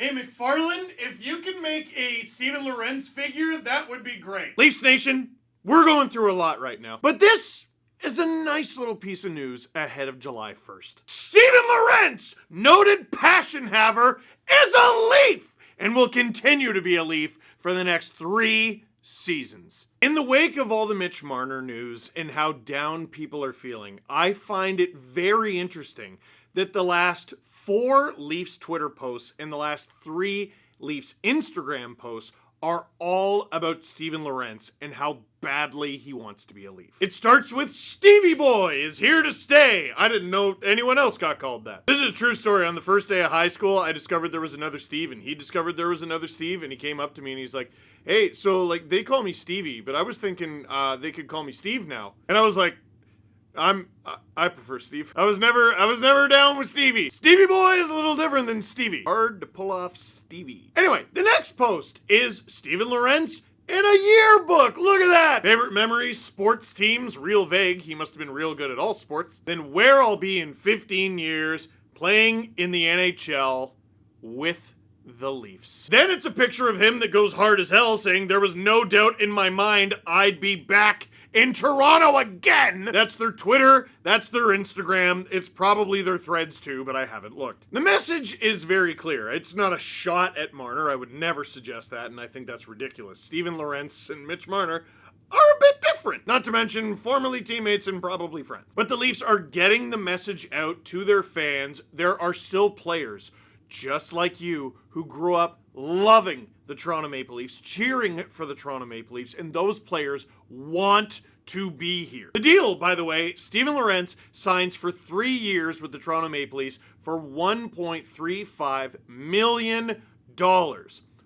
Hey, McFarland, if you can make a Steven Lorentz figure, that would be great. Leafs Nation, we're going through a lot right now, but this is a nice little piece of news ahead of July 1st. Steven Lorentz, noted passion haver, is a Leaf and will continue to be a Leaf for the next 3 seasons. In the wake of all the Mitch Marner news and how down people are feeling, I find it very interesting that the last 4 Leafs Twitter posts and the last 3 Leafs Instagram posts are all about Steven Lorentz and how badly he wants to be a Leaf. It starts with Stevie Boy is here to stay. I didn't know anyone else got called that. This is a true story. On the first day of high school, I discovered there was another Steve, and he discovered there was another Steve, and he came up to me and he's like, hey, so like they call me Stevie, but I was thinking they could call me Steve now. And I was like, I prefer Steve. I was never down with Stevie. Stevie Boy is a little different than Stevie. Hard to pull off Stevie. Anyway, the next post is Steven Lorentz in a yearbook. Look at that. Favorite memories, sports teams, real vague. He must have been real good at all sports. Then where I'll be in 15 years, playing in the NHL with the Leafs. Then it's a picture of him that goes hard as hell, saying there was no doubt in my mind I'd be back in Toronto again. That's their Twitter, that's their Instagram, it's probably their threads too, but I haven't looked. The message is very clear. It's not a shot at Marner. I would never suggest that, and I think that's ridiculous. Steven Lorentz and Mitch Marner are a bit different. Not to mention formerly teammates and probably friends. But the Leafs are getting the message out to their fans. There are still players just like you who grew up loving the Toronto Maple Leafs, cheering for the Toronto Maple Leafs, and those players want to be here. The deal, by the way, Steven Lorentz signs for 3 years with the Toronto Maple Leafs for $1.35 million.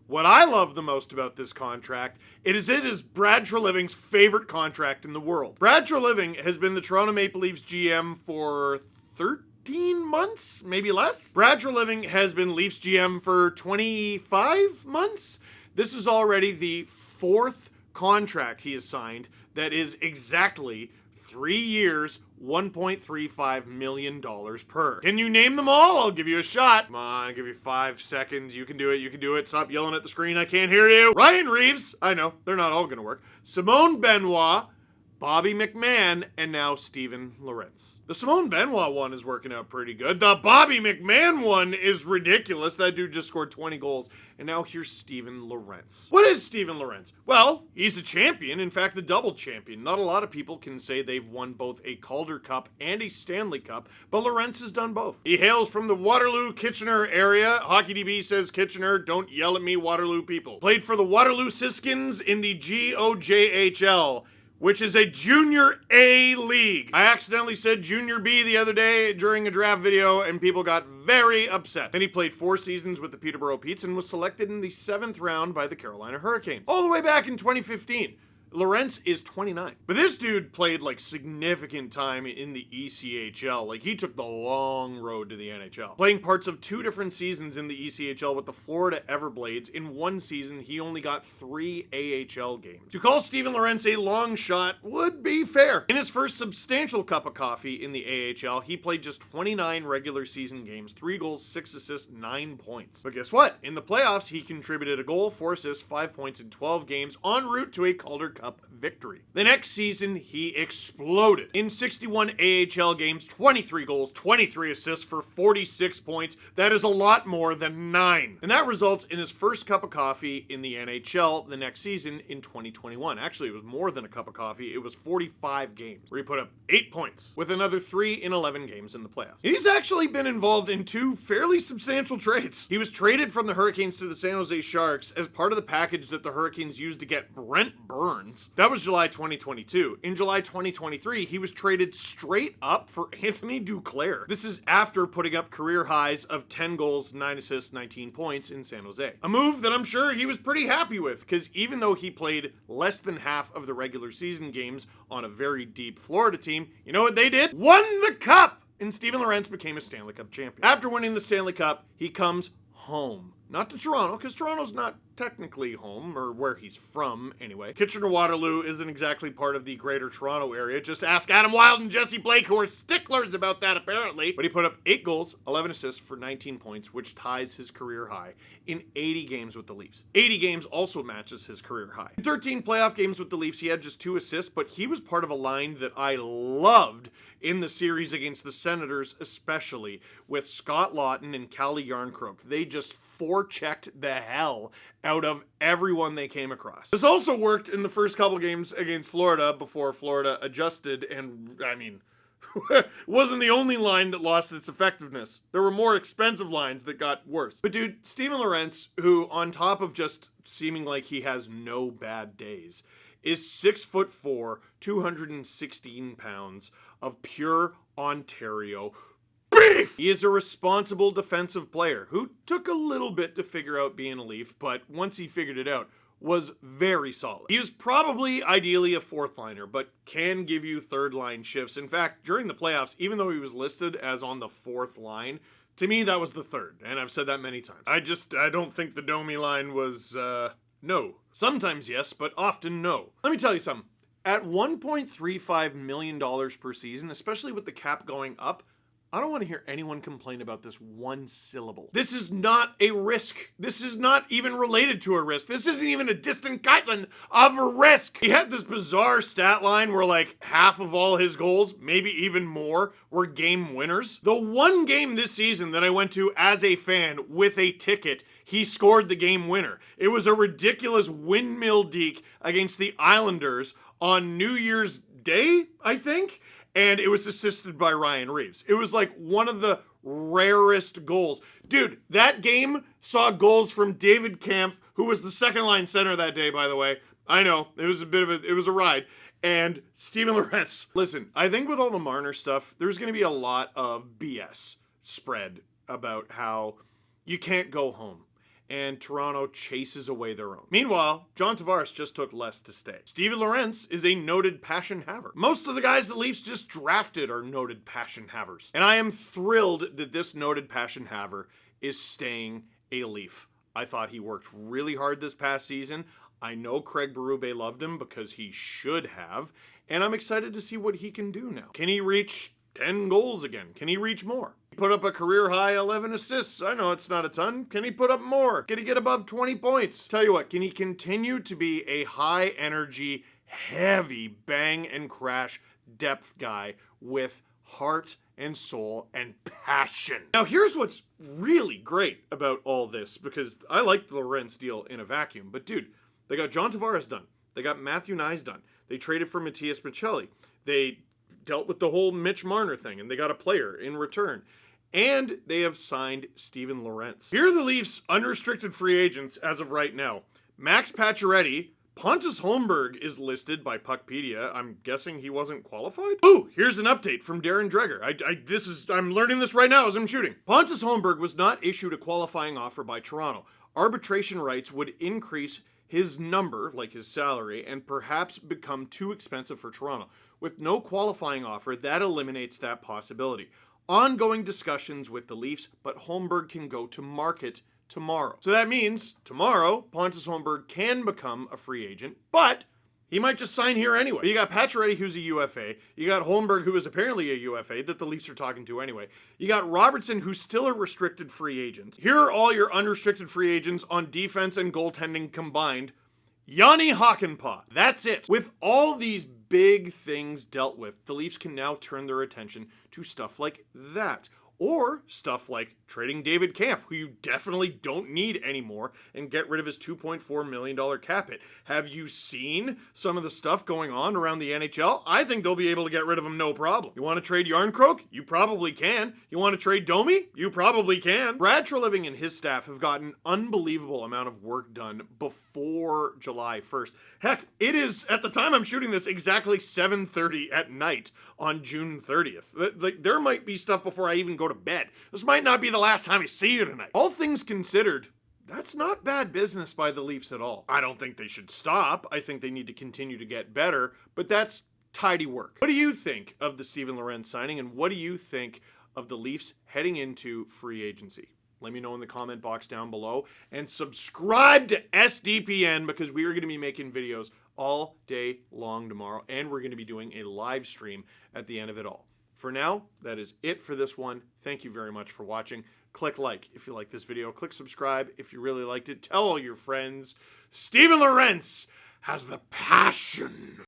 What I love the most about this contract, it is Brad Treliving's favorite contract in the world. Brad Treliving has been the Toronto Maple Leafs GM for 13 months, maybe less. Brad Treliving has been Leafs GM for 25 months. This is already the 4th contract he has signed that is exactly 3 years, $1.35 million per. Can you name them all? I'll give you a shot. Come on, I'll give you 5 seconds. You can do it, you can do it. Stop yelling at the screen, I can't hear you. Ryan Reeves, I know, they're not all gonna work. Simone Benoit, Bobby McMahon, and now Steven Lorentz. The Simone Benoit one is working out pretty good. The Bobby McMahon one is ridiculous. That dude just scored 20 goals. And now here's Steven Lorentz. What is Steven Lorentz? Well, he's a champion. In fact, a double champion. Not a lot of people can say they've won both a Calder Cup and a Stanley Cup, but Lorentz has done both. He hails from the Waterloo-Kitchener area. HockeyDB says Kitchener, don't yell at me, Waterloo people. Played for the Waterloo Siskins in the GOJHL, which is a Junior A league. I accidentally said Junior B the other day during a draft video, and people got very upset. Then he played 4 seasons with the Peterborough Petes and was selected in the 7th round by the Carolina Hurricanes, all the way back in 2015. Lorentz is 29. But this dude played like significant time in the ECHL. Like he took the long road to the NHL. Playing parts of 2 different seasons in the ECHL with the Florida Everblades. In 1 season, he only got 3 AHL games. To call Steven Lorentz a long shot would be fair. In his first substantial cup of coffee in the AHL, he played just 29 regular season games, 3 goals, 6 assists, 9 points. But guess what? In the playoffs, he contributed a goal, 4 assists, 5 points in 12 games, en route to a Calder Cup victory. The next season, he exploded. In 61 AHL games, 23 goals, 23 assists for 46 points. That is a lot more than 9. And that results in his first cup of coffee in the NHL the next season in 2021. Actually, it was more than a cup of coffee. It was 45 games, where he put up 8 points, with another 3 in 11 games in the playoffs. He's actually been involved in 2 fairly substantial trades. He was traded from the Hurricanes to the San Jose Sharks as part of the package that the Hurricanes used to get Brent Burns. That was July 2022. In July 2023, he was traded straight up for Anthony Duclair. This is after putting up career highs of 10 goals, 9 assists, 19 points in San Jose. A move that I'm sure he was pretty happy with, because even though he played less than half of the regular season games on a very deep Florida team, you know what they did? Won the cup! And Steven Lorentz became a Stanley Cup champion. After winning the Stanley Cup, he comes home not to Toronto, because Toronto's not technically home, or where he's from anyway. Kitchener-Waterloo isn't exactly part of the greater Toronto area. Just ask Adam Wilde and Jesse Blake, who are sticklers about that apparently. But he put up 8 goals, 11 assists for 19 points, which ties his career high in 80 games with the Leafs. 80 games also matches his career high. In 13 playoff games with the Leafs, he had just 2 assists, but he was part of a line that I loved in the series against the Senators, especially with Scott Laughton and Calle Järnkrok. They just forechecked the hell out of everyone they came across. This also worked in the first couple games against Florida before Florida adjusted, and I mean, wasn't the only line that lost its effectiveness. There were more expensive lines that got worse. But dude, Steven Lorentz, who on top of just seeming like he has no bad days, is 6'4", 216 pounds of pure Ontario beef! He is a responsible defensive player who took a little bit to figure out being a Leaf, but once he figured it out, was very solid. He was probably ideally a 4th liner, but can give you 3rd line shifts. In fact, during the playoffs, even though he was listed as on the 4th line, to me that was the 3rd, and I've said that many times. I don't think the Domi line was, no. Sometimes yes, but often no. Let me tell you something. At $1.35 million per season, especially with the cap going up, I don't want to hear anyone complain about this one syllable. This is not a risk. This is not even related to a risk. This isn't even a distant cousin of a risk. He had this bizarre stat line where like half of all his goals, maybe even more, were game winners. The one game this season that I went to as a fan with a ticket, he scored the game winner. It was a ridiculous windmill deke against the Islanders on New Year's Day, I think. And it was assisted by Ryan Reeves. It was like one of the rarest goals. Dude, that game saw goals from David Kampf, who was the 2nd line center that day, by the way. I know, it was a ride. And Steven Lorentz. Listen, I think with all the Marner stuff, there's going to be a lot of BS spread about how you can't go home, and Toronto chases away their own. Meanwhile, John Tavares just took less to stay. Steven Lorentz is a noted passion haver. Most of the guys the Leafs just drafted are noted passion havers. And I am thrilled that this noted passion haver is staying a Leaf. I thought he worked really hard this past season. I know Craig Berube loved him because he should have, and I'm excited to see what he can do now. Can he reach 10 goals again? Can he reach more? He put up a career high 11 assists. I know it's not a ton. Can he put up more? Can he get above 20 points? Tell you what, can he continue to be a high energy, heavy bang and crash depth guy with heart and soul and passion? Now here's what's really great about all this, because I like the Lorentz deal in a vacuum, but dude, they got John Tavares done. They got Matthew Nyes done. They traded for Matthias Michelli. They dealt with the whole Mitch Marner thing, and they got a player in return. And they have signed Steven Lorentz. Here are the Leafs' unrestricted free agents as of right now. Max Pacioretty. Pontus Holmberg is listed by Puckpedia. I'm guessing he wasn't qualified? Ooh, here's an update from Darren Dreger. I'm learning this right now as I'm shooting. Pontus Holmberg was not issued a qualifying offer by Toronto. Arbitration rights would increase his number, like his salary, and perhaps become too expensive for Toronto. With no qualifying offer, that eliminates that possibility. Ongoing discussions with the Leafs, but Holmberg can go to market tomorrow. So that means tomorrow, Pontus Holmberg can become a free agent, but he might just sign here anyway. You got Pacioretty, who's a UFA. You got Holmberg, who is apparently a UFA, that the Leafs are talking to anyway. You got Robertson, who's still a restricted free agent. Here are all your unrestricted free agents on defense and goaltending combined. Jani Hakanpää. That's it. With all these big things dealt with, the Leafs can now turn their attention to stuff like that. Or stuff like trading David Kampf, who you definitely don't need anymore, and get rid of his $2.4 million cap hit. Have you seen some of the stuff going on around the NHL? I think they'll be able to get rid of him no problem. You want to trade Järnkrok? You probably can. You want to trade Domi? You probably can. Brad Treliving and his staff have gotten an unbelievable amount of work done before July 1st. Heck, it is, at the time I'm shooting this, exactly 7:30 at night on June 30th. Like, there might be stuff before I even go to bed. This might not be the last time I see you tonight. All things considered, that's not bad business by the Leafs at all. I don't think they should stop. I think they need to continue to get better, but that's tidy work. What do you think of the Steven Lorentz signing, and what do you think of the Leafs heading into free agency? Let me know in the comment box down below. And subscribe to SDPN because we are going to be making videos all day long tomorrow. And we're going to be doing a live stream at the end of it all. For now, that is it for this one. Thank you very much for watching. Click like if you like this video. Click subscribe if you really liked it. Tell all your friends. Steven Lorentz has the passion.